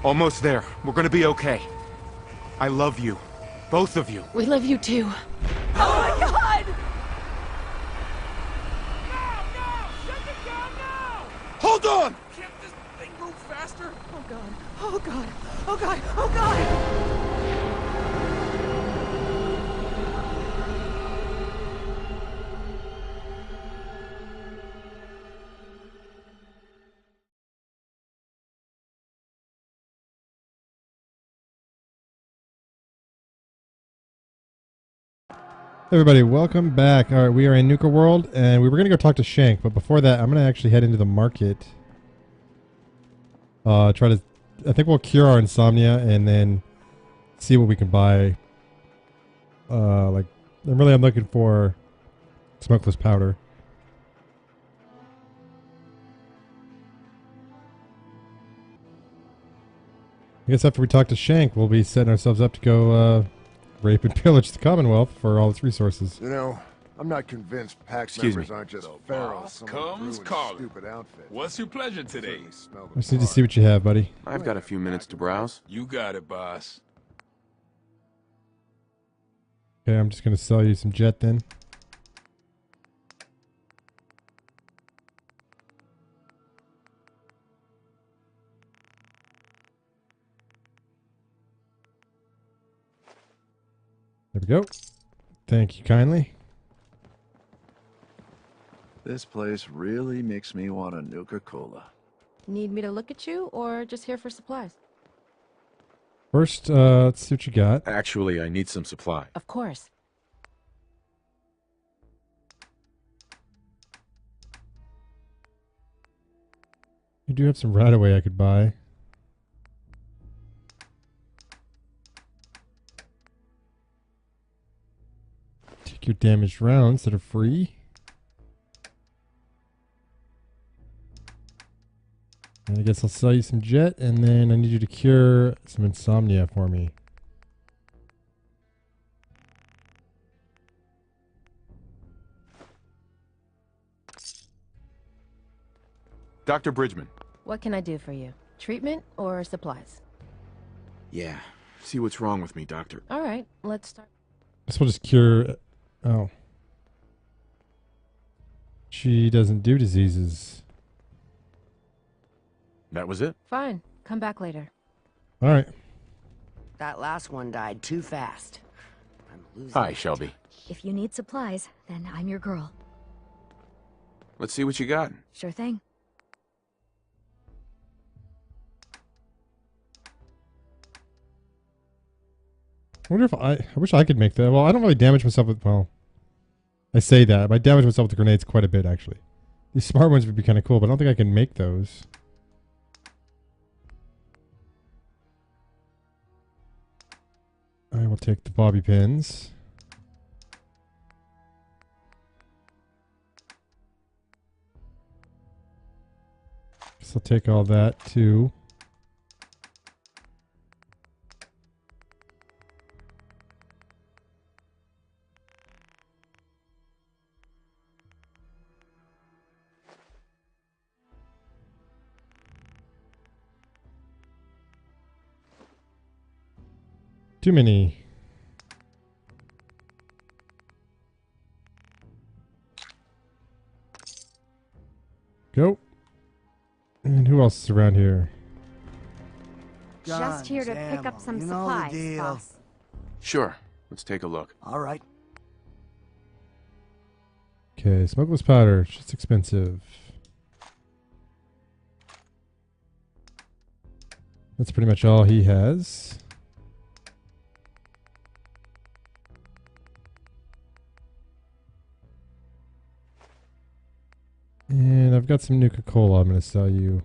Almost there. We're gonna be okay. I love you. Both of you. We love you too. Oh my god! Hold on! Can't this thing move faster? Oh god. Oh god. Oh god. Oh god! Everybody, welcome back. All right, we are in Nuka World, and we were going to go talk to Shank, but before that, I'm going to actually head into the market. I think we'll cure our insomnia, and then see what we can buy. I'm looking for smokeless powder. I guess after we talk to Shank, we'll be setting ourselves up to go, rape and pillage the Commonwealth for all its resources. You know, I'm not convinced PAX Excuse members me. aren't just The pharaohs. boss Someone comes grew in calling. stupid outfit. What's your pleasure today? Certainly smell the I just need to blood. see what you have, buddy. I've got a few minutes to browse. You got it, boss. Okay, I'm just going to sell you some jet then. There we go. Thank you kindly. This place really makes me want a Nuka-Cola. Need me to look at you, or just here for supplies? First, let's see what you got. Actually, I need some supply. Of course. You do have some right away I could buy. Take your damaged rounds that are free. And I guess I'll sell you some jet, and then I need you to cure some insomnia for me. Dr. Bridgman. What can I do for you? Treatment or supplies? Yeah. See what's wrong with me, Doctor. All right, let's start. This will just cure... Oh. She doesn't do diseases. That was it? Fine. Come back later. Alright. That last one died too fast. I'm losing Hi, it. Shelby. If you need supplies, then I'm your girl. Let's see what you got. Sure thing. I wonder if I wish I could make that. Well, I don't really damage myself with... Well, I say that. But I damage myself with the grenades quite a bit, actually. These smart ones would be kind of cool, but I don't think I can make those. I will take the bobby pins. Guess I'll take all that, too. Too many. Go. And who else is around here? Just here to pick up some supplies, boss. Sure. Let's take a look. All right. Okay, smokeless powder. It's just expensive. That's pretty much all he has. And I've got some Nuka-Cola I'm going to sell you.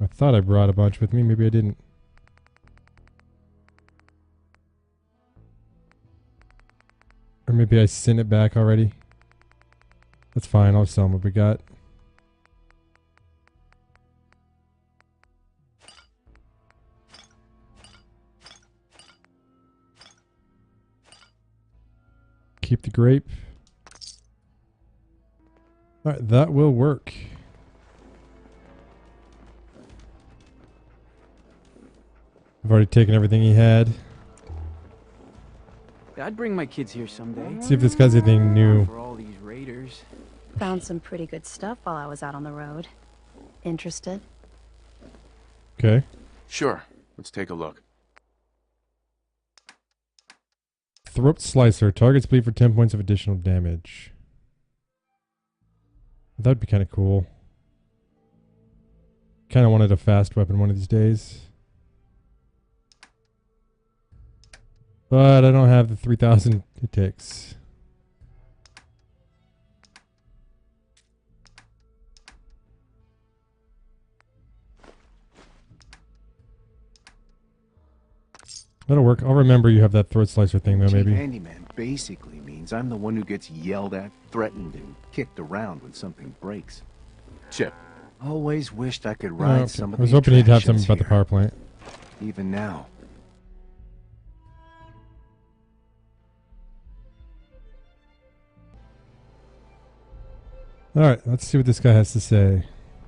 I thought I brought a bunch with me. Maybe I didn't. Or maybe I sent it back already. That's fine. I'll sell them what we got. Keep the grape. Alright, that will work. I've already taken everything he had. I'd bring my kids here someday. Let's see if this guy's anything new. For all these raiders. Found some pretty good stuff while I was out on the road. Interested? Okay. Sure. Let's take a look. Throat Slicer. Targets bleed for 10 points of additional damage. That'd be kind of cool. Kind of wanted a fast weapon one of these days. But I don't have the 3,000 it takes. That'll work. I'll remember you have that throat slicer thing though, maybe. Handyman basically means I'm the one who gets yelled at, threatened, and kicked around when something breaks. Chip. Always wished I could ride some of I was the hoping he'd have something attractions about the here. power plant. Even now. Alright, let's see what this guy has to say.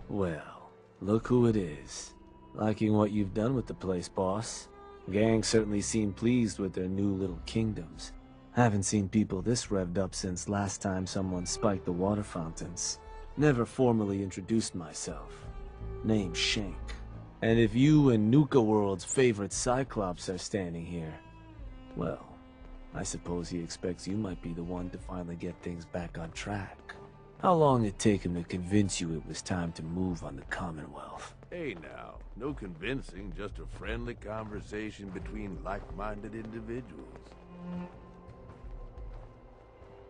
Well, look who it is. Liking what you've done with the place, boss. Gang certainly seem pleased with their new little kingdoms. Haven't seen people this revved up since last time someone spiked the water fountains. Never formally introduced myself. Name's Shank. And if you and Nuka World's favorite Cyclops are standing here, well, I suppose he expects you might be the one to finally get things back on track. How long it take him to convince you it was time to move on the Commonwealth? Hey now, no convincing, just a friendly conversation between like-minded individuals.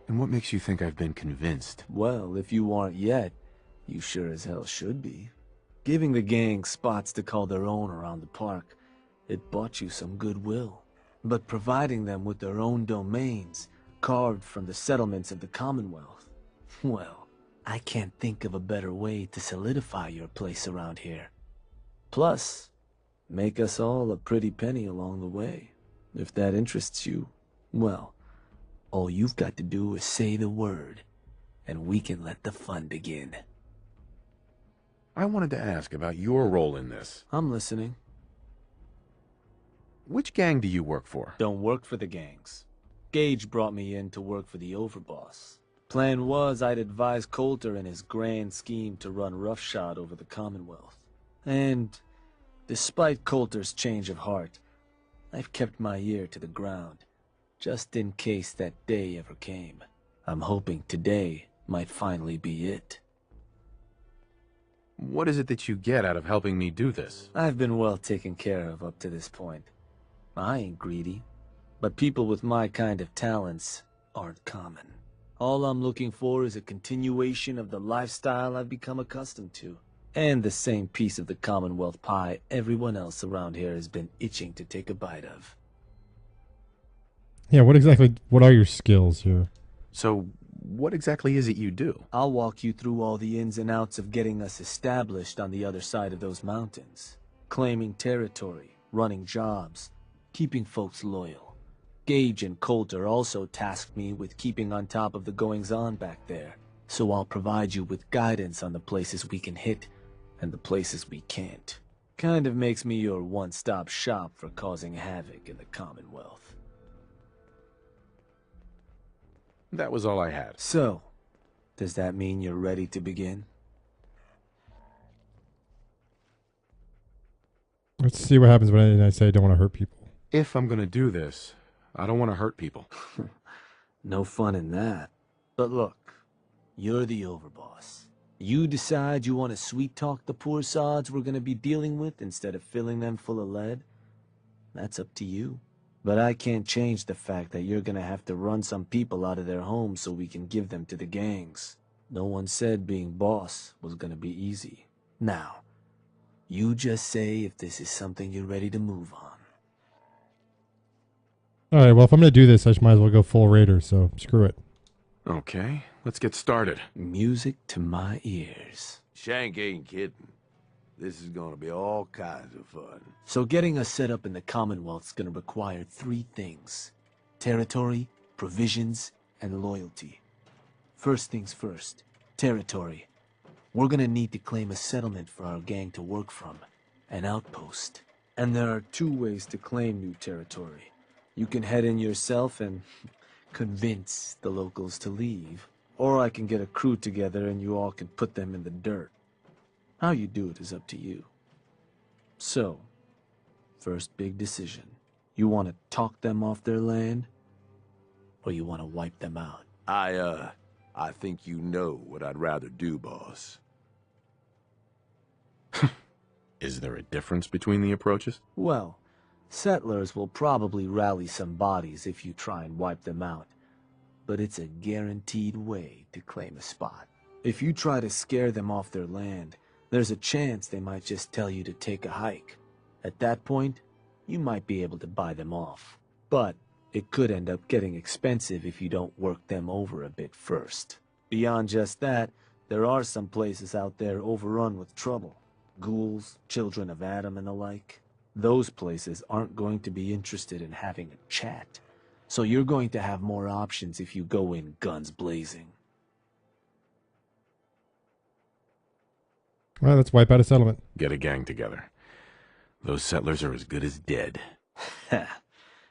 And what makes you think I've been convinced? Well, if you aren't yet, you sure as hell should be. Giving the gang spots to call their own around the park, it bought you some goodwill. But providing them with their own domains, carved from the settlements of the Commonwealth, well, I can't think of a better way to solidify your place around here. Plus, make us all a pretty penny along the way. If that interests you, well, all you've got to do is say the word, and we can let the fun begin. I wanted to ask about your role in this. I'm listening. Which gang do you work for? Don't work for the gangs. Gage brought me in to work for the overboss. Plan was I'd advise Coulter in his grand scheme to run roughshod over the Commonwealth. And, despite Coulter's change of heart, I've kept my ear to the ground, just in case that day ever came. I'm hoping today might finally be it. What is it that you get out of helping me do this? I've been well taken care of up to this point. I ain't greedy, but people with my kind of talents aren't common. All I'm looking for is a continuation of the lifestyle I've become accustomed to, and the same piece of the Commonwealth pie everyone else around here has been itching to take a bite of. Yeah, what are your skills here? So, what exactly is it you do? I'll walk you through all the ins and outs of getting us established on the other side of those mountains. Claiming territory, running jobs, keeping folks loyal. Gage and Coulter also tasked me with keeping on top of the goings-on back there, so I'll provide you with guidance on the places we can hit and the places we can't. Kind of makes me your one-stop shop for causing havoc in the Commonwealth. That was all I had. So, does that mean you're ready to begin? Let's see what happens when I say I don't want to hurt people. If I'm gonna do this, I don't want to hurt people. No fun in that. But look, you're the overboss. You decide you want to sweet-talk the poor sods we're gonna be dealing with instead of filling them full of lead? That's up to you. But I can't change the fact that you're gonna have to run some people out of their homes so we can give them to the gangs. No one said being boss was gonna be easy. Now, you just say if this is something you're ready to move on. Alright, well, if I'm going to do this, I might as well go full raider, so screw it. Okay, let's get started. Music to my ears. Shank ain't kidding. This is gonna be all kinds of fun. So getting us set up in the Commonwealth's gonna require 3 things. Territory, provisions, and loyalty. First things first, territory. We're gonna need to claim a settlement for our gang to work from. An outpost. And there are two ways to claim new territory. You can head in yourself and convince the locals to leave, or I can get a crew together and you all can put them in the dirt. How you do it is up to you. So, first big decision. You want to talk them off their land, or you want to wipe them out? I think you know what I'd rather do, boss. Is there a difference between the approaches? Well, settlers will probably rally some bodies if you try and wipe them out, but it's a guaranteed way to claim a spot. If you try to scare them off their land, there's a chance they might just tell you to take a hike. At that point, you might be able to buy them off. But it could end up getting expensive if you don't work them over a bit first. Beyond just that, there are some places out there overrun with trouble. Ghouls, children of Adam and the like. Those places aren't going to be interested in having a chat. So you're going to have more options if you go in guns blazing. All right, let's wipe out a settlement. Get a gang together. Those settlers are as good as dead.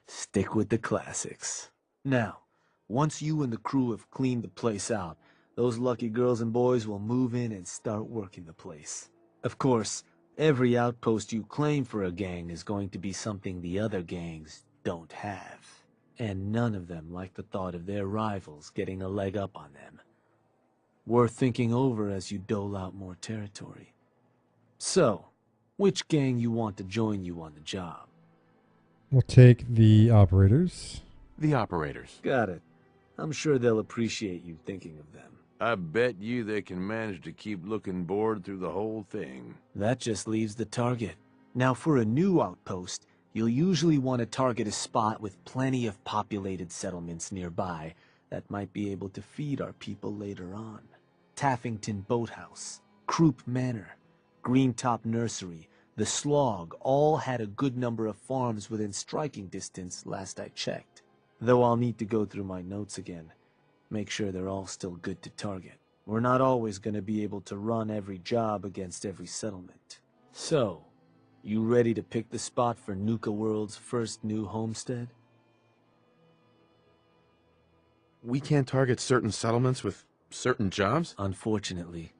Stick with the classics. Now, once you and the crew have cleaned the place out, those lucky girls and boys will move in and start working the place. Of course, every outpost you claim for a gang is going to be something the other gangs don't have. And none of them like the thought of their rivals getting a leg up on them. Worth thinking over as you dole out more territory. So, which gang you want to join you on the job? We'll take the operators. The operators. Got it. I'm sure they'll appreciate you thinking of them. I bet you they can manage to keep looking bored through the whole thing. That just leaves the target. Now, for a new outpost, you'll usually want to target a spot with plenty of populated settlements nearby that might be able to feed our people later on. Taffington Boathouse, Croup Manor, Greentop Nursery, the Slog all had a good number of farms within striking distance last I checked. Though I'll need to go through my notes again. Make sure they're all still good to target. We're not always going to be able to run every job against every settlement. So, you ready to pick the spot for Nuka World's first new homestead? We can't target certain settlements with certain jobs? Unfortunately.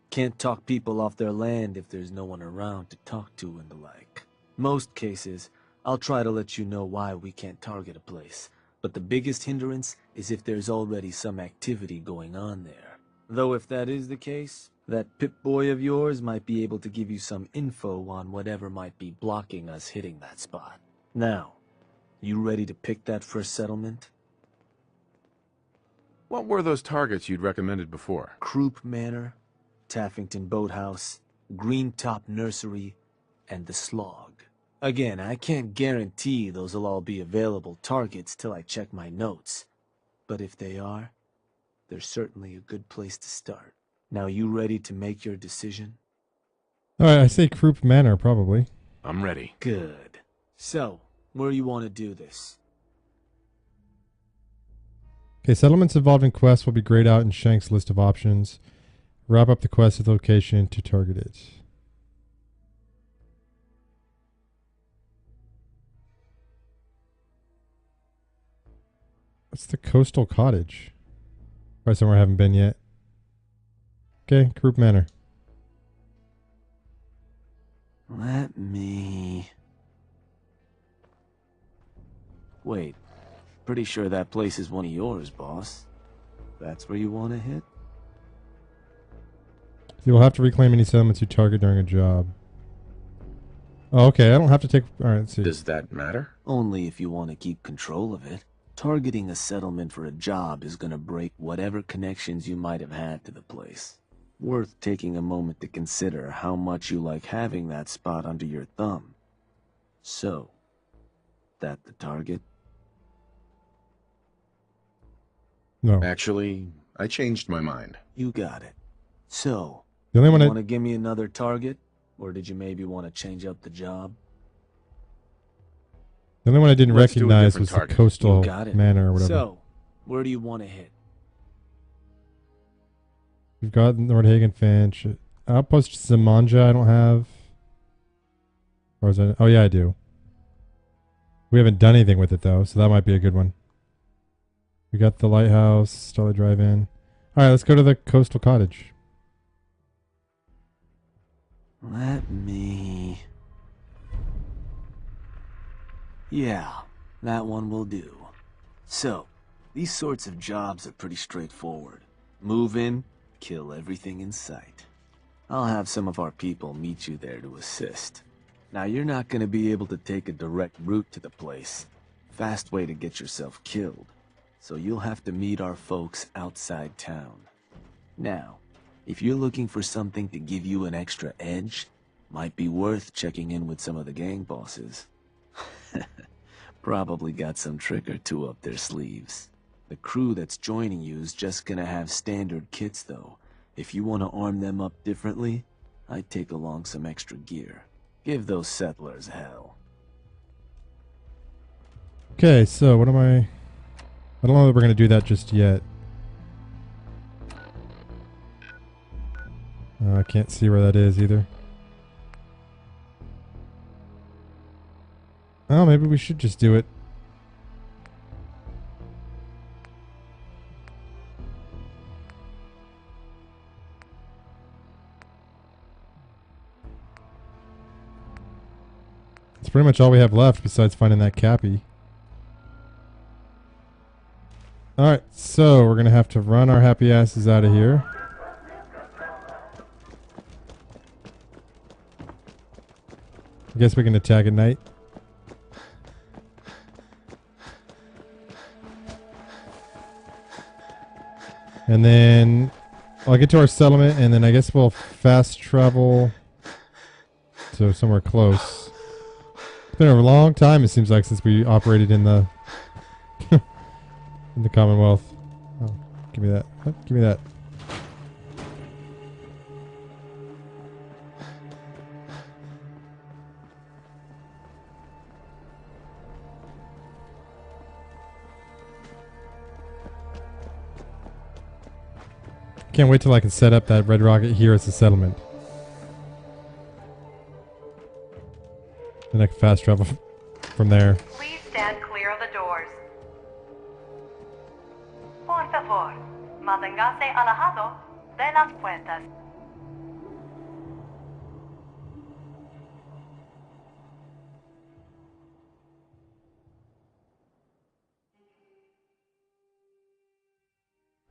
Can't talk people off their land if there's no one around to talk to and the like. Most cases, I'll try to let you know why we can't target a place. But the biggest hindrance is if there's already some activity going on there. Though if that is the case, that Pip-Boy of yours might be able to give you some info on whatever might be blocking us hitting that spot. Now, you ready to pick that first settlement? What were those targets you'd recommended before? Croup Manor, Taffington Boathouse, Greentop Nursery, and the Slog. Again, I can't guarantee those will all be available targets till I check my notes. But if they are, they're certainly a good place to start. Now you ready to make your decision? Alright, I say Croup Manor, probably. I'm ready. Good. So, where you want to do this? Okay, settlements involved in quests will be grayed out in Shank's list of options. Wrap up the quest with the location to target it. What's the Coastal Cottage? Probably somewhere I haven't been yet. Okay, Croup Manor. Let me... Wait. Pretty sure that place is one of yours, boss. That's where you want to hit? You'll have to reclaim any settlements you target during a job. Oh, okay, I don't have to take... Alright, let's see. Does that matter? Only if you want to keep control of it. Targeting a settlement for a job is going to break whatever connections you might have had to the place. Worth taking a moment to consider how much you like having that spot under your thumb. So, that the target? No. Actually, I changed my mind. You got it. So, The only one you I... want to give me another target? Or did you maybe want to change up the job? The only one I didn't Let's do a recognize different was target. the Coastal You got it. Manor or whatever. So, where do you want to hit? We've got Nordhagen Finch. Outpost Zamanja I don't have. Or is it? Oh yeah, I do. We haven't done anything with it though, so that might be a good one. We got the lighthouse, Starlight Drive-In. All right, let's go to the coastal cottage. Let me... Yeah, that one will do. So, these sorts of jobs are pretty straightforward. Move in, kill everything in sight. I'll have some of our people meet you there to assist. Now, you're not going to be able to take a direct route to the place. Fast way to get yourself killed. So you'll have to meet our folks outside town. Now, if you're looking for something to give you an extra edge, might be worth checking in with some of the gang bosses. Probably got some trick or two up their sleeves. The crew that's joining you is just gonna have standard kits though. If you want to arm them up differently, I'd take along some extra gear. Give those settlers hell. Okay, so what am I don't know that we're going to do that just yet. I can't see where that is either. Oh, maybe we should just do it. It's pretty much all we have left besides finding that Cappy. Alright, so we're going to have to run our happy asses out of here. I guess we can attack at night. And then I'll get to our settlement, and then I guess we'll fast travel to somewhere close. It's been a long time, it seems like, since we operated in the in the Commonwealth. Oh, give me that. Oh, give me that. Can't wait till I can set up that red rocket here as a settlement. Then I can fast travel from there. Please stand clear of the doors. Por favor, manténgase alejado de las puertas.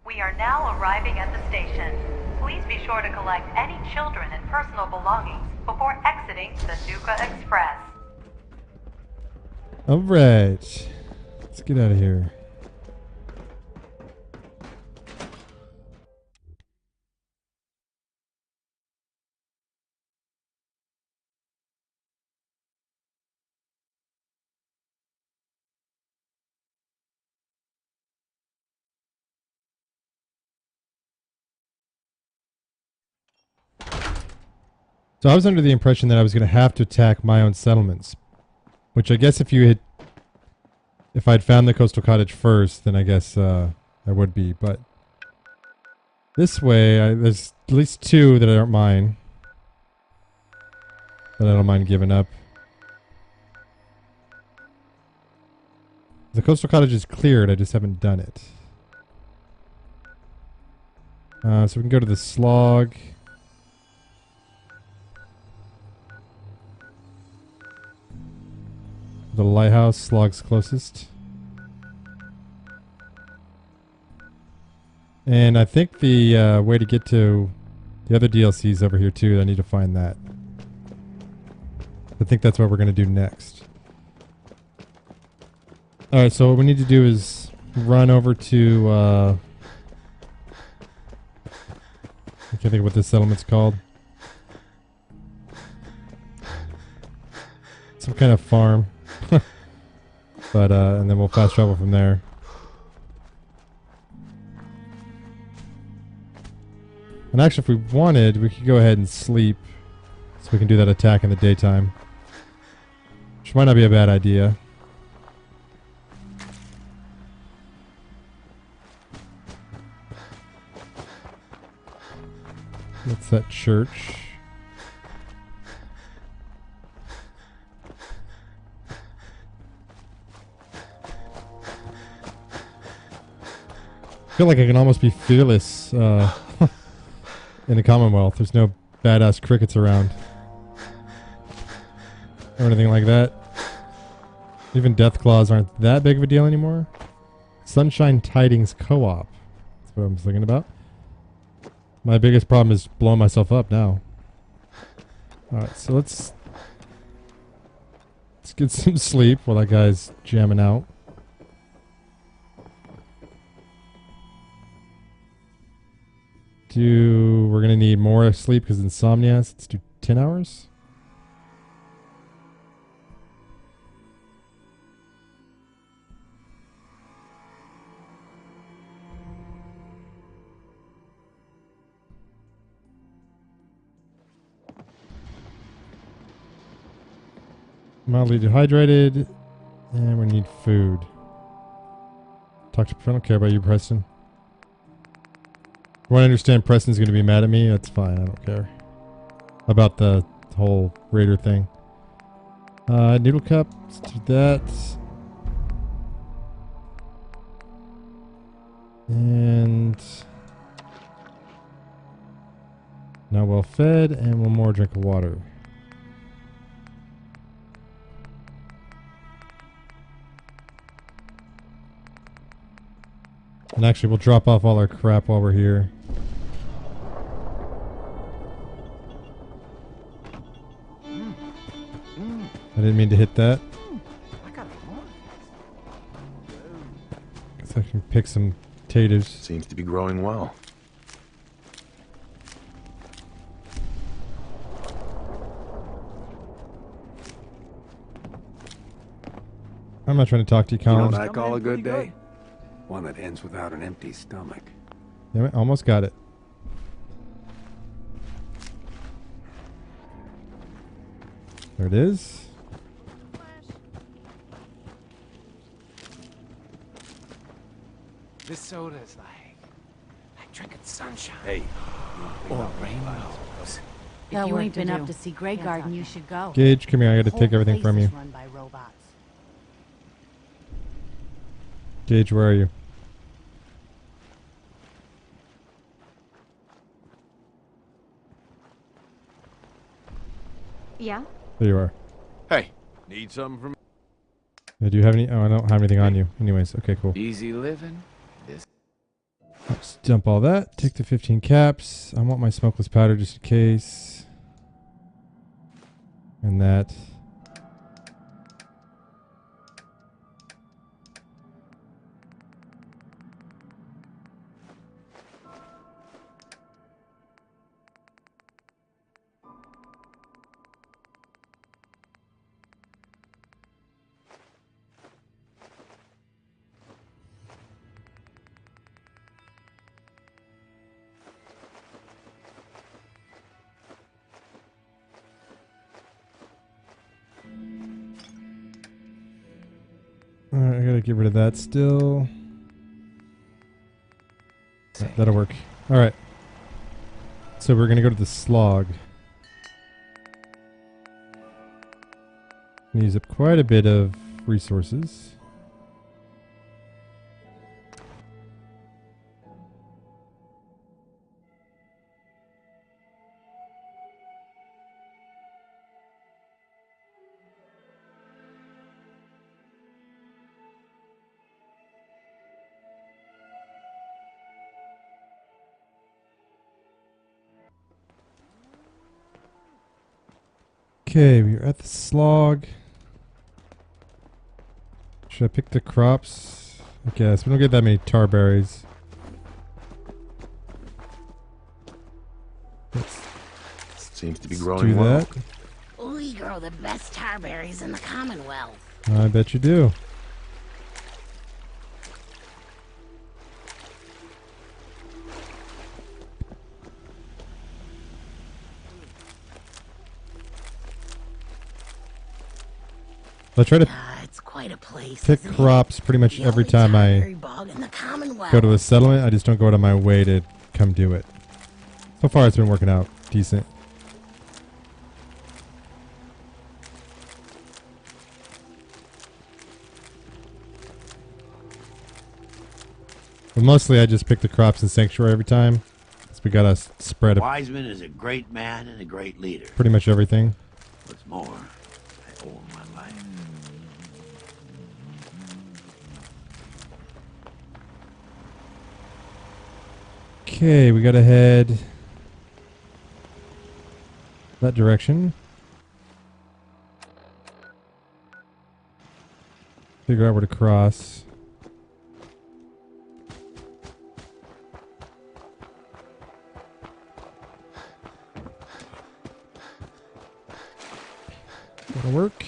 We are now arriving at the station. Please be sure to collect any children and personal belongings before exiting the Nuka Express. Alright. Let's get out of here. So I was under the impression that I was going to have to attack my own settlements. Which I guess if I'd found the coastal cottage first, then I guess I would be. But this way, there's at least two that aren't mine. That I don't mind giving up. The coastal cottage is cleared, I just haven't done it. So we can go to the slog. The lighthouse, slog's closest. And I think the way to get to the other DLCs over here too, I need to find that. I think that's what we're going to do next. Alright, so what we need to do is run over to... I can't think of what this settlement's called. Some kind of farm. But, and then we'll fast travel from there. And actually, if we wanted, we could go ahead and sleep. So we can do that attack in the daytime. Which might not be a bad idea. That's that church. feel like I can almost be fearless in the Commonwealth. There's no badass crickets around. Or anything like that. Even death claws aren't that big of a deal anymore. Sunshine Tidings Co-op. That's what I'm thinking about. My biggest problem is blowing myself up now. Alright, so let's get some sleep while that guy's jamming out. We're gonna need more sleep because insomnia. So let's do 10 hours. Mildly dehydrated, and we need food. I don't care about you, Preston. I understand Preston's going to be mad at me. That's fine. I don't care about the whole raider thing. Noodle cup. Let's do that. And now well fed, and one more drink of water. And actually, we'll drop off all our crap while we're here. I didn't mean to hit that. Guess I can pick some potatoes. Seems to be growing well. I'm not trying to talk to you, Colin. You know what I call a good day? One that ends without an empty stomach. Damn it, almost got it. There it is. This soda is like drinking sunshine. Hey. Or rainbows. If you ain't been up to see Grey Garden, you should go. Gage, come here. I gotta take everything from you. Run by robots. Gage, where are you? Yeah? There you are. Hey, need something from me? Do you have any? Oh, I don't have anything on you. Anyways, okay, cool. Easy living. Let's dump all that. Take the 15 caps. I want my smokeless powder just in case. And that. Alright, I gotta get rid of that still. That'll work. Alright. So we're gonna go to the slog. Use up quite a bit of resources. Okay, we're at the slog. Should I pick the crops? I guess. We don't get that many tar berries. Seems to be Let's growing do well. that. We grow the best tarberries in the Commonwealth. I bet you do. I try to It's quite a place. pick crops pretty much every time I go to a settlement. I just don't go out of my way to come do it. So far, it's been working out decent. But mostly I just pick the crops in Sanctuary every time. So we gotta spread Wiseman is a great man and a great leader. pretty much everything. What's more, I owe him my life. Okay, we gotta head that direction. Figure out where to cross. Gonna work.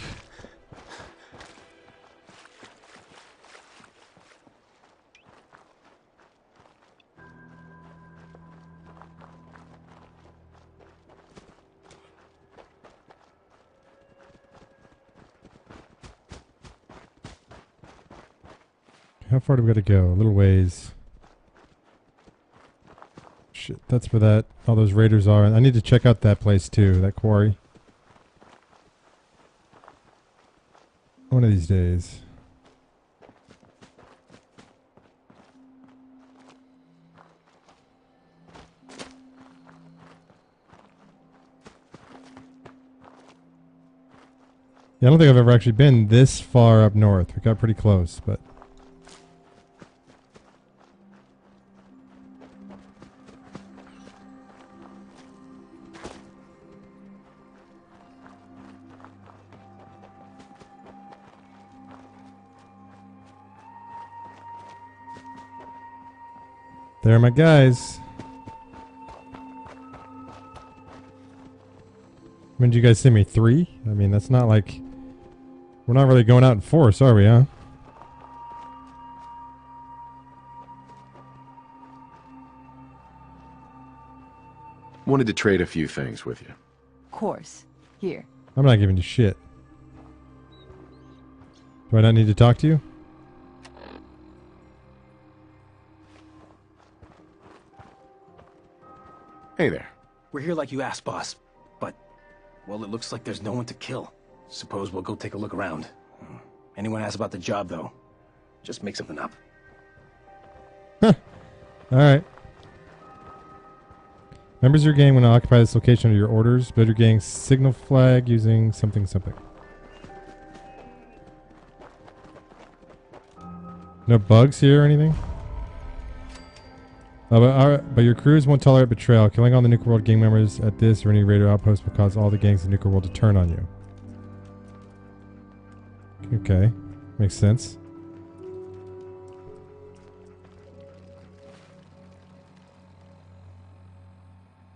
How far do we gotta go? A little ways. Shit, that's where that all those raiders are. I need to check out that place too, that quarry. One of these days. Yeah, I don't think I've ever actually been this far up north. We got pretty close, but... There are my guys. When did you guys send me? 3? I mean, that's not like... We're not really going out in force, are we, huh? Wanted to trade a few things with you. Of course. Here. I'm not giving you shit. Do I not need to talk to you? Hey there. We're here like you asked, boss. But, well, it looks like there's no one to kill. Suppose we'll go take a look around. Anyone asks about the job, though, just make something up. Alright. Members of your gang want to occupy this location under your orders. Build your gang's signal flag using something something. No bugs here or anything? But your crews won't tolerate betrayal. Killing all the Nuka World gang members at this or any raider outpost will cause all the gangs in Nuka World to turn on you. Okay. Makes sense.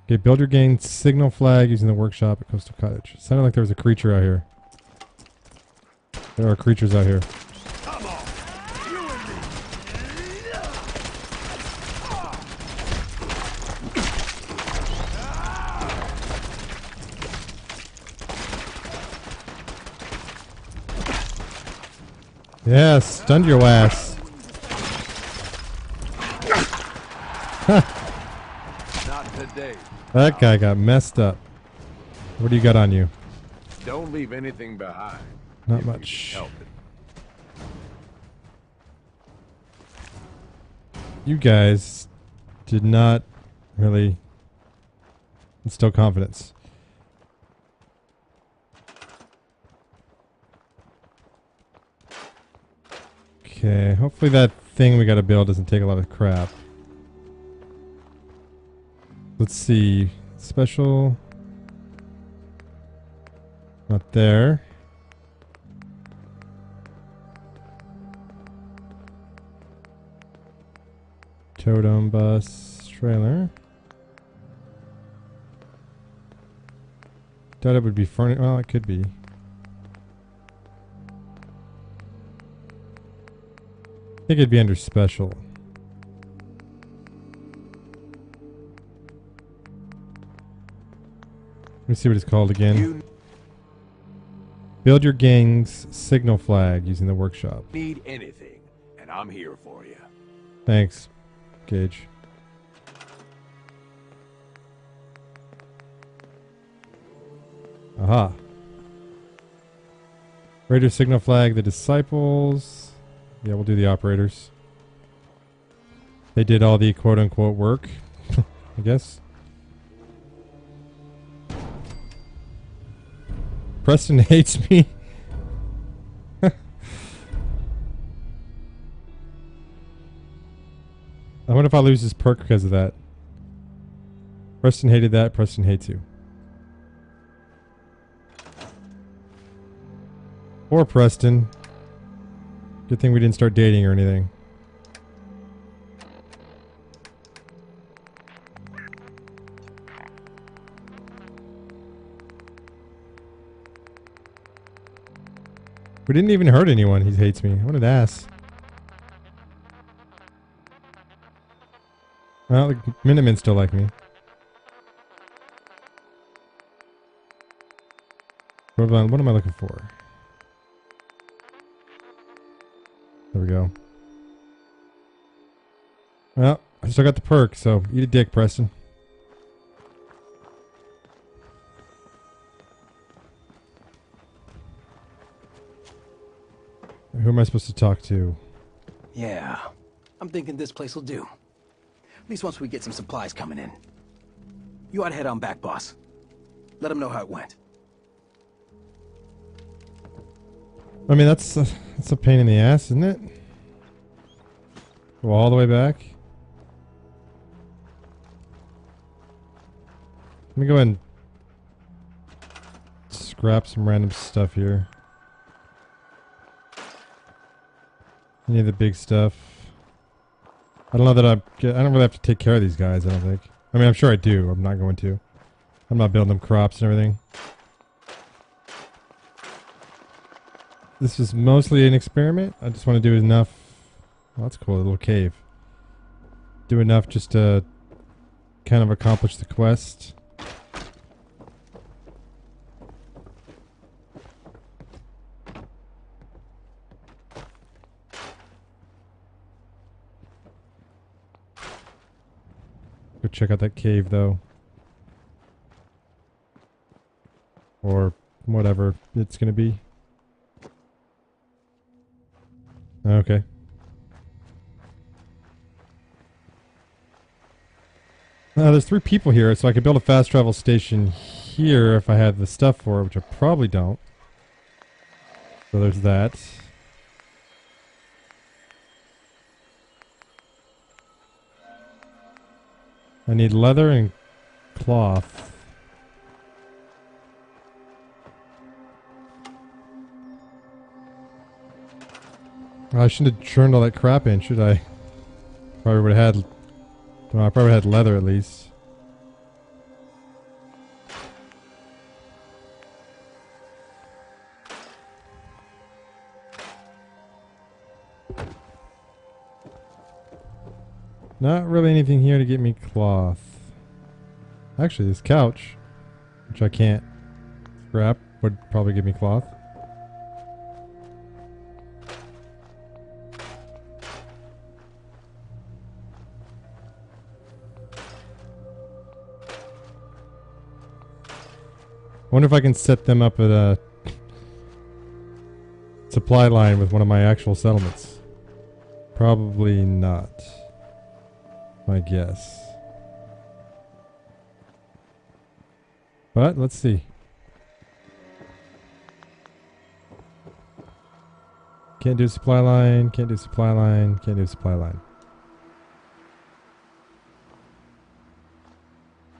Okay, build your gang signal flag using the workshop at Coastal Cottage. Sounded like there was a creature out here. There are creatures out here. Yeah, stunned your ass. Not today. That guy got messed up. What do you got on you? Don't leave anything behind. Not if you much. can help it. You guys did not really instill confidence. Okay, hopefully that thing we gotta build doesn't take a lot of crap. Let's see. Special. Not there. Totem bus trailer. Thought it would be furnished. Well, it could be. I think it'd be under special. Let me see what it's called again. Build your gang's signal flag using the workshop. Need anything, and I'm here for you. Thanks, Gage. Aha. Raider signal flag, the disciples. Yeah, we'll do the operators. They did all the quote-unquote work, I guess. Preston hates me. I wonder if I lose this perk because of that. Preston hated that. Preston hates you. Poor Preston. Good thing we didn't start dating or anything. We didn't even hurt anyone. He hates me. What an ass. Well, the Minutemen still like me. What am I looking for? There we go. Well, I still got the perk, so eat a dick, Preston. Who am I supposed to talk to? Yeah, I'm thinking this place will do. At least once we get some supplies coming in. You ought to head on back, boss. Let them know how it went. I mean, that's a pain in the ass, isn't it? Go all the way back. Let me go ahead and scrap some random stuff here. Any of the big stuff. I don't know that I don't really have to take care of these guys, I don't think. I mean, I'm sure I do. I'm not going to. I'm not building them crops and everything. This is mostly an experiment. I just want to do enough. Well, that's cool, a little cave. Do enough just to kind of accomplish the quest. Go check out that cave, though. Or whatever it's going to be. Okay. There's 3 people here, so I could build a fast travel station here if I had the stuff for it, which I probably don't. So there's that. I need leather and cloth. I shouldn't have churned all that crap in, should I? Probably would have had... Well, I probably had leather at least. Not really anything here to get me cloth. Actually, this couch, which I can't scrap, would probably give me cloth. I wonder if I can set them up at a supply line with one of my actual settlements. Probably not. My guess. But let's see. Can't do supply line, can't do supply line, can't do supply line.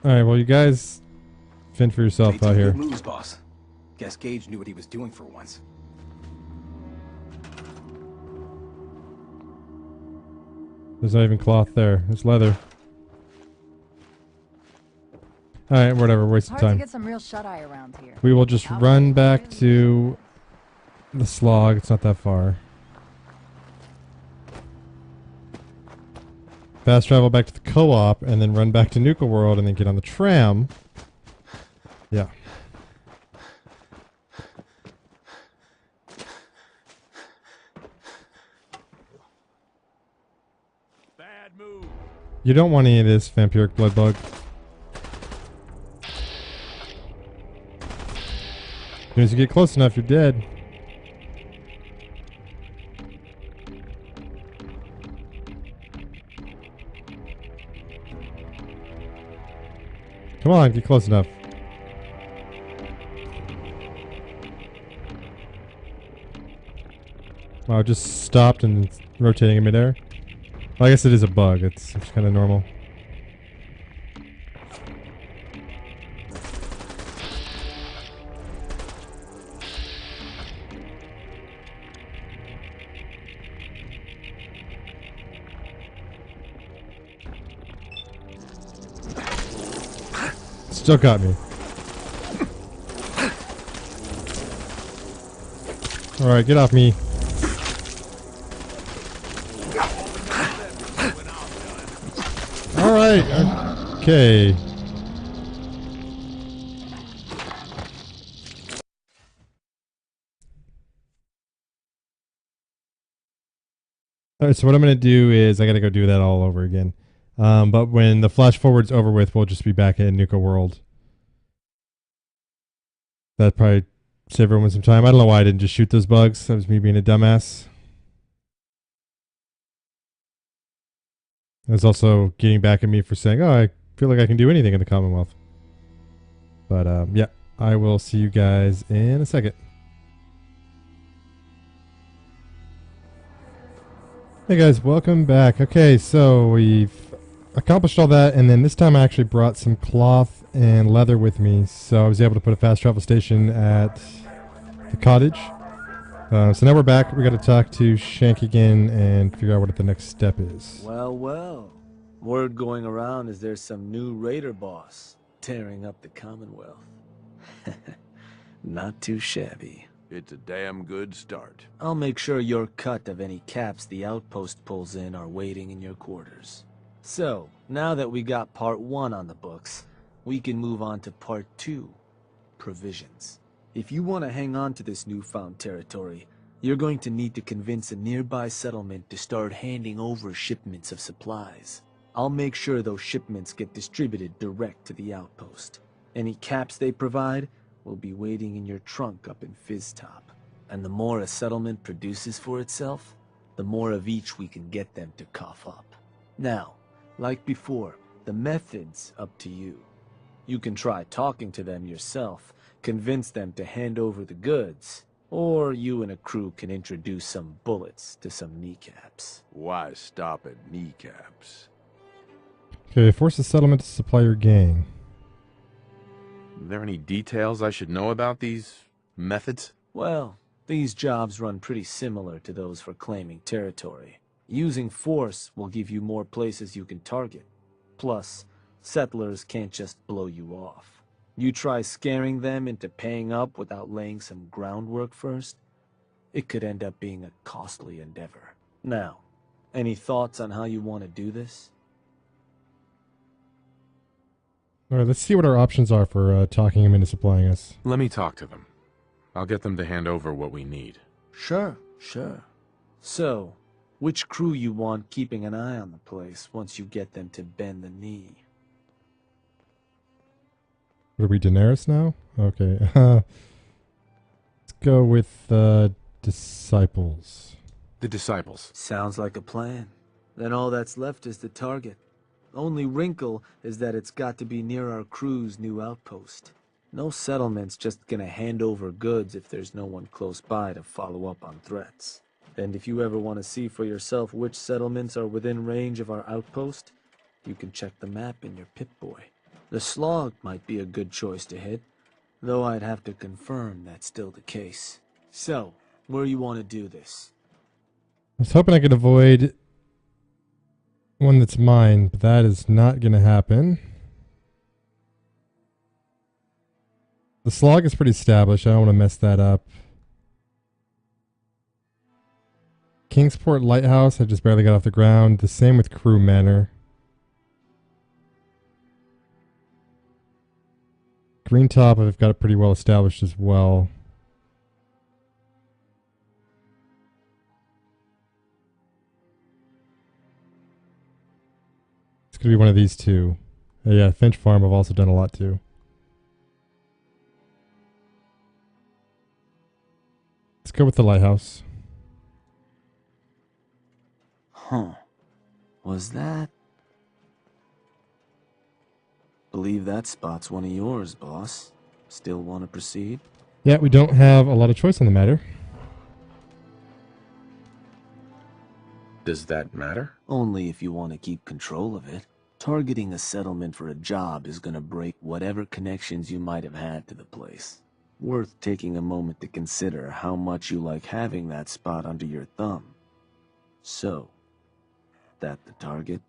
Alright, well you guys fend for yourself out here. Good moves, boss. Guess Gage knew what he was doing for once. There's not even cloth there. There's leather. Alright, whatever. Waste of Hard to time. get some real shut-eye around here. We will just run back to the slog. It's not that far. Fast travel back to the co-op and then run back to Nuka World and then get on the tram. Yeah. You don't want any of this vampiric blood bug. As soon as you get close enough, you're dead. Come on, get close enough. Wow, it just stopped and it's rotating in midair. Well, I guess it is a bug. It's kind of normal. Still got me. Alright, get off me. Alright, okay. Alright, so what I'm going to do is I got to go do that all over again. But when the flash forward's over with, we'll just be back in Nuka World. That'd probably save everyone some time. I don't know why I didn't just shoot those bugs. That was me being a dumbass. It was also getting back at me for saying, oh, I feel like I can do anything in the Commonwealth. But, yeah, I will see you guys in a second. Hey guys, welcome back. Okay, so we've accomplished all that, and then this time I actually brought some cloth and leather with me, so I was able to put a fast travel station at the cottage. So now we're back. We got to talk to Shank again and figure out what the next step is. Well, well. Word going around is there's some new raider boss tearing up the Commonwealth. Not too shabby. It's a damn good start. I'll make sure your cut of any caps the outpost pulls in are waiting in your quarters. So, now that we got part 1 on the books, we can move on to part 2, provisions. If you want to hang on to this newfound territory, you're going to need to convince a nearby settlement to start handing over shipments of supplies. I'll make sure those shipments get distributed direct to the outpost. Any caps they provide will be waiting in your trunk up in Fizztop. And the more a settlement produces for itself, the more of each we can get them to cough up. Now, like before, the method's up to you. You can try talking to them yourself, convince them to hand over the goods, or you and a crew can introduce some bullets to some kneecaps. Why stop at kneecaps? Okay, force the settlement to supply your gang. Are there any details I should know about these methods? Well, these jobs run pretty similar to those for claiming territory. Using force will give you more places you can target. Plus, settlers can't just blow you off. You try scaring them into paying up without laying some groundwork first, it could end up being a costly endeavor. Now, any thoughts on how you want to do this? Alright, let's see what our options are for talking him into supplying us. Let me talk to them. I'll get them to hand over what we need. Sure. So, which crew you want keeping an eye on the place once you get them to bend the knee? What are we, Daenerys now? Okay. Let's go with Disciples. The Disciples. Sounds like a plan. Then all that's left is the target. Only wrinkle is that it's got to be near our crew's new outpost. No settlement's just gonna hand over goods if there's no one close by to follow up on threats. And if you ever want to see for yourself which settlements are within range of our outpost, you can check the map in your Pip-Boy. The Slog might be a good choice to hit, though I'd have to confirm that's still the case. So, where you want to do this? I was hoping I could avoid one that's mine, but that is not going to happen. The Slog is pretty established. I don't want to mess that up. Kingsport Lighthouse, I just barely got off the ground. The same with Crew Manor. Green Top, I've got it pretty well established as well. It's going to be one of these two. Yeah, Finch Farm I've also done a lot too. Let's go with the Lighthouse. Huh. Was that... Believe that spot's one of yours, boss. Still want to proceed? Yeah, we don't have a lot of choice on the matter. Does that matter? Only if you want to keep control of it. Targeting a settlement for a job is gonna break whatever connections you might have had to the place. Worth taking a moment to consider how much you like having that spot under your thumb. So, that the target?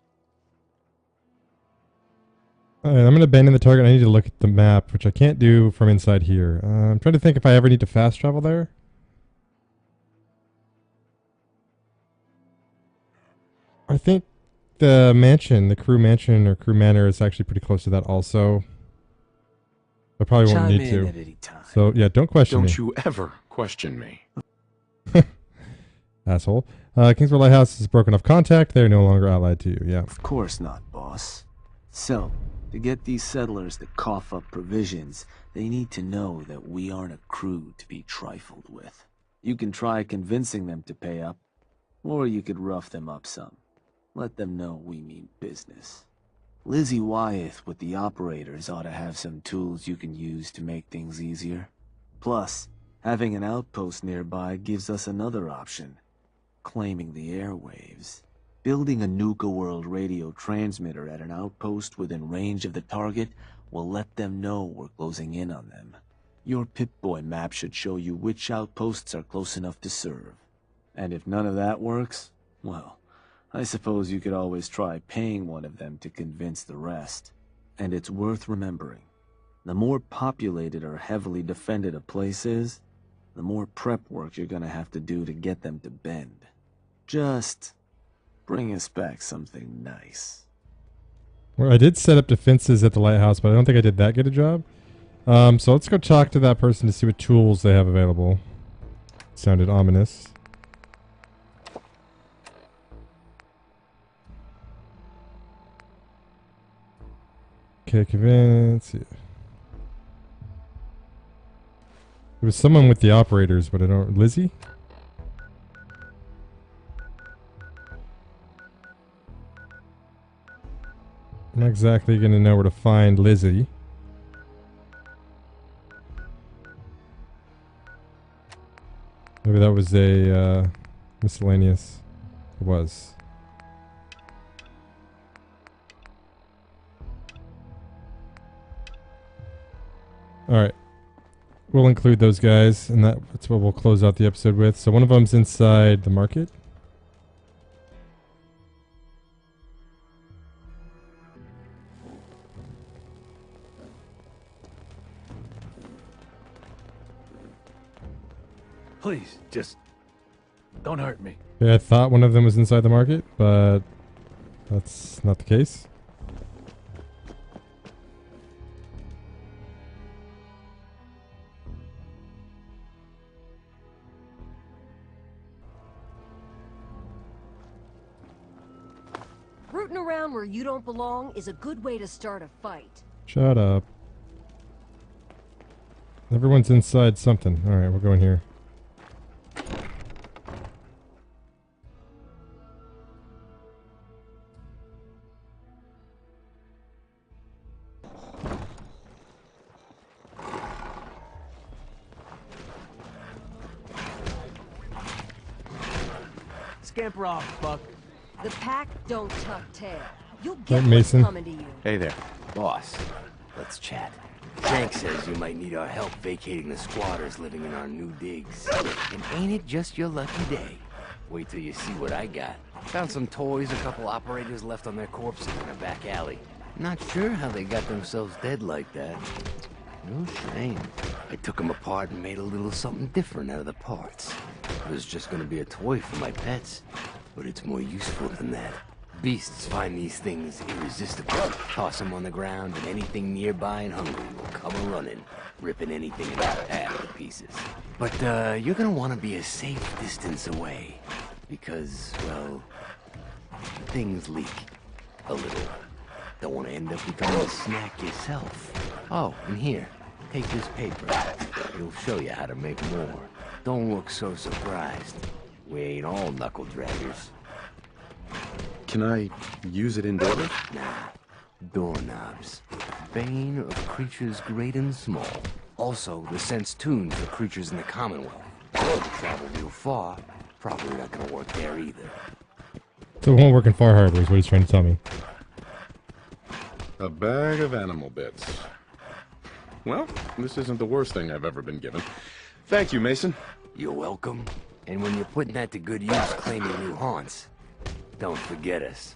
Alright, I'm going to abandon the target. I need to look at the map, which I can't do from inside here. I'm trying to think if I ever need to fast travel there. I think the mansion, the crew mansion or crew manor is actually pretty close to that also. I probably won't need to. At any time. So, yeah, don't question me. Don't you ever question me. Asshole. Kingsborough Lighthouse is broken off contact. They're no longer allied to you. Yeah. Of course not, boss. So, to get these settlers to cough up provisions, they need to know that we aren't a crew to be trifled with. You can try convincing them to pay up, or you could rough them up some. Let them know we mean business. Lizzie Wyeth with the operators ought to have some tools you can use to make things easier. Plus, having an outpost nearby gives us another option. Claiming the airwaves. Building a Nuka World radio transmitter at an outpost within range of the target will let them know we're closing in on them. Your Pip-Boy map should show you which outposts are close enough to serve. And if none of that works, well, I suppose you could always try paying one of them to convince the rest. And it's worth remembering. The more populated or heavily defended a place is, the more prep work you're gonna have to do to get them to bend. Just bring us back something nice. Well, I did set up defenses at the lighthouse, but I don't think I did that good a job. So let's go talk to that person to see what tools they have available. Sounded ominous. Okay, convince. Yeah. There was someone with the operators, but I don't... Lizzie? I'm not exactly going to know where to find Lizzie. Maybe that was a miscellaneous. It was. Alright. We'll include those guys, and that's what we'll close out the episode with. So one of them's inside the market. Please, just don't hurt me. Yeah, I thought one of them was inside the market, but that's not the case. Rooting around where you don't belong is a good way to start a fight. Shut up. Everyone's inside something. Alright, we'll go in here. Scamper off, Buck. The pack don't tuck tail. You'll Right, get what's Mason. coming to you. Hey there. Boss, let's chat. Shank says you might need our help vacating the squatters living in our new digs. And ain't it just your lucky day? Wait till you see what I got. Found some toys a couple operators left on their corpses in a back alley. Not sure how they got themselves dead like that. No shame. I took them apart and made a little something different out of the parts. It was just gonna be a toy for my pets, but it's more useful than that. Beasts find these things irresistible. Toss them on the ground, and anything nearby and hungry will come a-running, ripping anything in its path to pieces. But, you're gonna want to be a safe distance away, because, well, things leak a little. Don't want to end up becoming a snack yourself. Oh, and here, take this paper. It'll show you how to make more. Don't look so surprised. We ain't all knuckle draggers. Can I use it indoors? Nah, doorknobs. bane of creatures great and small. Also, the sense tuned for creatures in the Commonwealth. If you travel real far, probably not gonna work there either. So it won't work in Far Harbor is what he's trying to tell me. A bag of animal bits. Well, this isn't the worst thing I've ever been given. Thank you, Mason. You're welcome. And when you're putting that to good use claiming new haunts, don't forget us.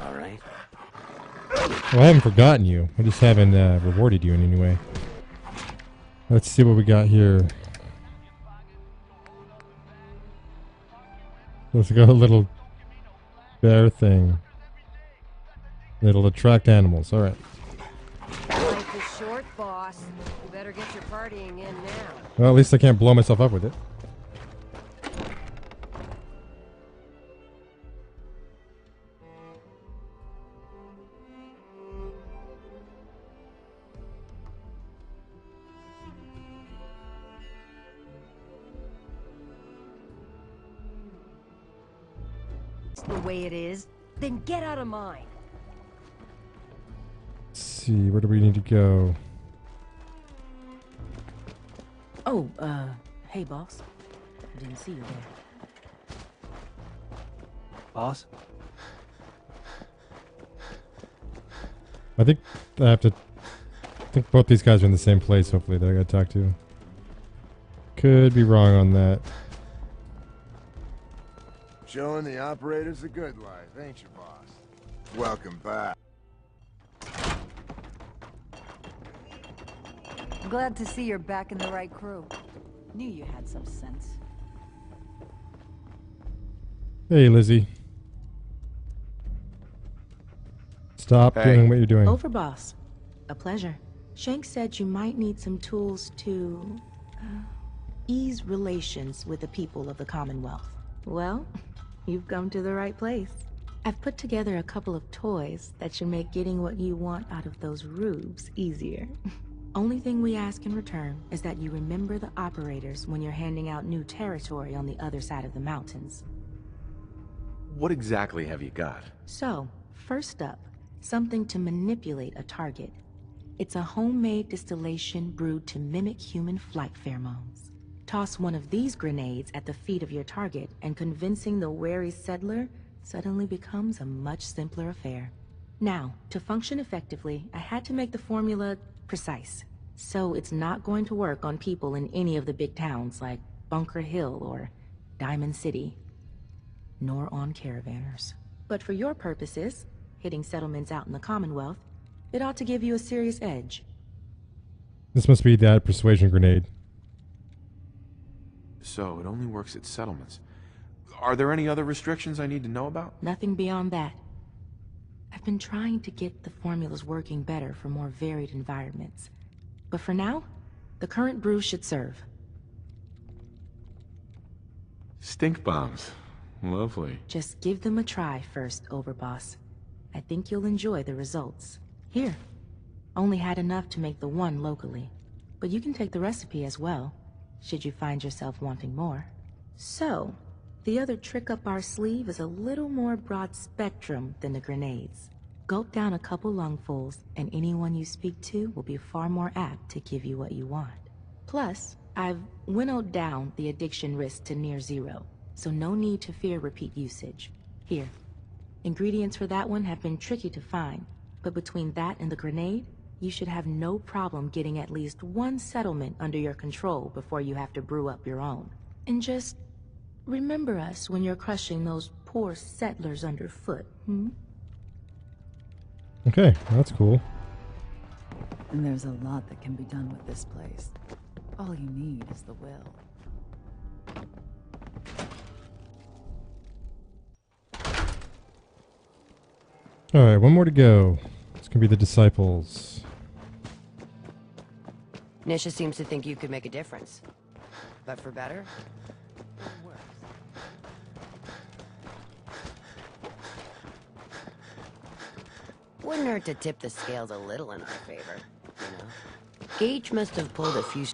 All right? Well, I haven't forgotten you. I just haven't rewarded you in any way. Let's see what we got here. Let's go a little bear thing. It'll attract animals. All right. Life is short, boss. You better get your partying in now. Well, at least I can't blow myself up with it. It's the way it is. Then get out of mine. Let's see, where do we need to go? Oh, hey, boss. I didn't see you there. Boss? I think I have to... I think both these guys are in the same place, hopefully, that I gotta talk to. Could be wrong on that. Showing the operators the good life, ain't you, boss? Welcome back. Glad to see you're back in the right crew. Knew you had some sense. Hey, Lizzie. Stop doing what you're doing. Over, boss. A pleasure. Shank said you might need some tools to ease relations with the people of the Commonwealth. Well, you've come to the right place. I've put together a couple of toys that should make getting what you want out of those rubes easier. Only thing we ask in return is that you remember the operators when you're handing out new territory on the other side of the mountains. What exactly have you got? So, first up, something to manipulate a target. It's a homemade distillation brewed to mimic human flight pheromones. Toss one of these grenades at the feet of your target, and convincing the wary settler suddenly becomes a much simpler affair. Now, to function effectively, I had to make the formula precise. So it's not going to work on people in any of the big towns like Bunker Hill or Diamond City, nor on caravanners. But for your purposes, hitting settlements out in the Commonwealth, it ought to give you a serious edge. This must be that persuasion grenade. So it only works at settlements. Are there any other restrictions I need to know about? Nothing beyond that. I've been trying to get the formulas working better for more varied environments. But for now, the current brew should serve. Stink bombs. Lovely. Just give them a try first, Overboss. I think you'll enjoy the results. Here. Only had enough to make the one locally. But you can take the recipe as well, should you find yourself wanting more. So, the other trick up our sleeve is a little more broad spectrum than the grenades. Gulp down a couple lungfuls, and anyone you speak to will be far more apt to give you what you want. Plus, I've winnowed down the addiction risk to near zero, so no need to fear repeat usage. Here. Ingredients for that one have been tricky to find, but between that and the grenade, you should have no problem getting at least one settlement under your control before you have to brew up your own. And just remember us when you're crushing those poor settlers underfoot, Okay, that's cool. And there's a lot that can be done with this place. All you need is the will. Alright, one more to go. It's gonna be the disciples. Nisha seems to think you could make a difference. But for better? Or worse? Wouldn't hurt to tip the scales a little in our favor, you know? Gage must have pulled a few...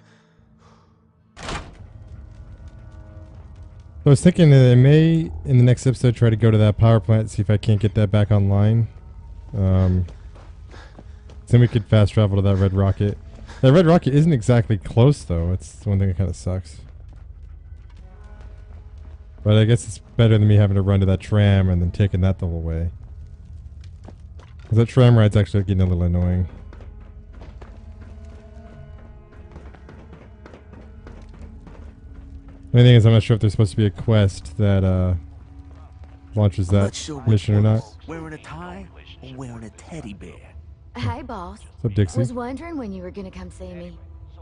I was thinking that I may, in the next episode, try to go to that power plant, see if I can't get that back online. Then we could fast travel to that red rocket. That red rocket isn't exactly close, though. It's the one thing that kind of sucks. But I guess it's better than me having to run to that tram and then taking that the whole way. 'Cause that tram ride's actually getting a little annoying. The only thing is, I'm not sure if there's supposed to be a quest that launches that mission or not. Wearing a tie or wearing a teddy bear? Hey, boss. What's up, Dixie? Was wondering when you were gonna come see me.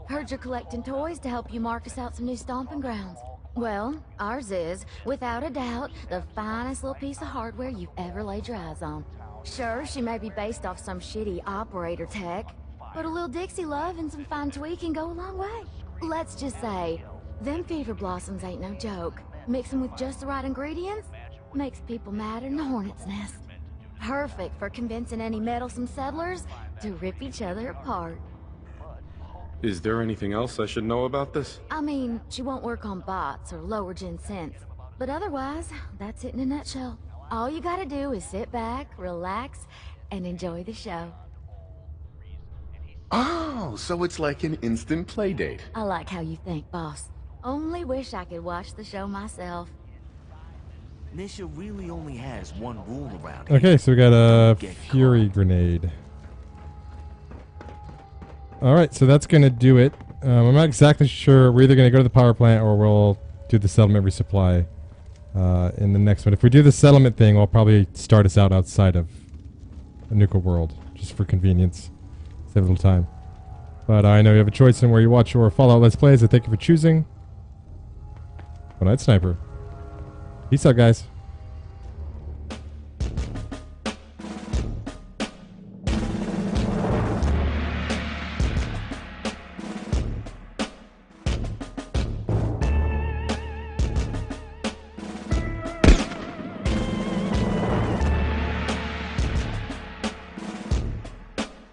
Heard you're collecting toys to help you mark us out some new stomping grounds. Well, ours is, without a doubt, the finest little piece of hardware you've ever laid your eyes on. Sure, she may be based off some shitty operator tech, but a little Dixie love and some fine tweaking go a long way. Let's just say, them fever blossoms ain't no joke. Mix them with just the right ingredients, makes people madder than a hornet's nest. Perfect for convincing any meddlesome settlers to rip each other apart. Is there anything else I should know about this? I mean, she won't work on bots or lower gen synths, but otherwise, that's it in a nutshell. All you gotta do is sit back, relax, and enjoy the show. Oh, so it's like an instant play date. I like how you think, boss. Only wish I could watch the show myself. Nisha really only has one rule around here. Okay, so we got a Fury Grenade. Alright, so that's going to do it. I'm not exactly sure. We're either going to go to the power plant or we'll do the settlement resupply in the next one. If we do the settlement thing, we'll probably start us out outside of Nuka World, just for convenience. Save a little time. But I know you have a choice in where you watch your Fallout Let's Plays. I thank you for choosing. One Night Sniper. Peace out, guys.